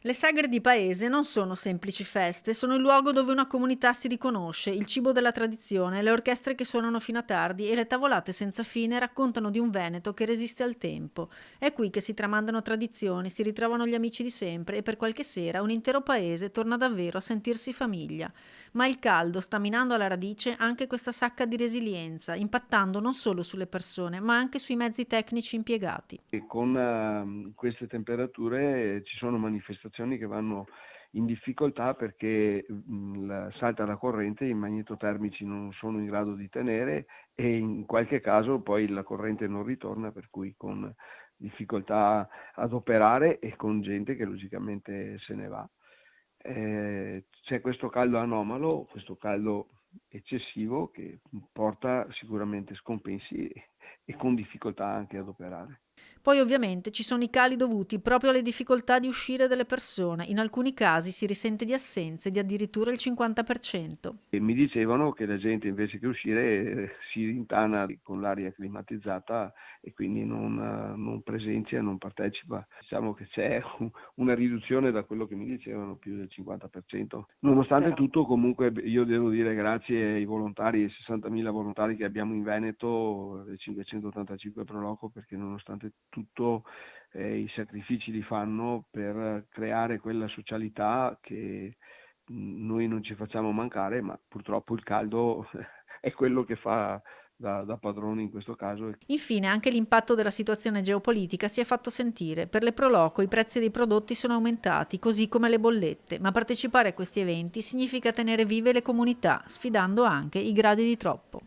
Le sagre di paese non sono semplici feste, sono il luogo dove una comunità si riconosce, il cibo della tradizione, le orchestre che suonano fino a tardi e le tavolate senza fine raccontano di un Veneto che resiste al tempo. È qui che si tramandano tradizioni, si ritrovano gli amici di sempre e per qualche sera un intero paese torna davvero a sentirsi famiglia. Ma il caldo sta minando alla radice anche questa sacca di resilienza, impattando non solo sulle persone, ma anche sui mezzi tecnici impiegati. E con queste temperature ci sono manifestazioni che vanno in difficoltà perché salta la corrente, i magnetotermici non sono in grado di tenere e in qualche caso poi la corrente non ritorna, per cui con difficoltà ad operare e con gente che logicamente se ne va. C'è questo caldo anomalo, questo caldo eccessivo che porta sicuramente scompensi e con difficoltà anche ad operare. Poi ovviamente ci sono i cali dovuti proprio alle difficoltà di uscire delle persone, in alcuni casi si risente di assenze di addirittura il 50%. E mi dicevano che la gente invece che uscire si rintana con l'aria climatizzata e quindi non presenzia, non partecipa. Diciamo che c'è una riduzione da quello che mi dicevano, più del 50%. Nonostante tutto comunque io devo dire grazie ai volontari, ai 60.000 volontari che abbiamo in Veneto, ai 585 pro loco, perché nonostante tutto i sacrifici li fanno per creare quella socialità che noi non ci facciamo mancare, ma purtroppo il caldo è quello che fa da padrone in questo caso. Infine anche l'impatto della situazione geopolitica si è fatto sentire. Per le pro loco i prezzi dei prodotti sono aumentati, così come le bollette, ma partecipare a questi eventi significa tenere vive le comunità, sfidando anche i gradi di troppo.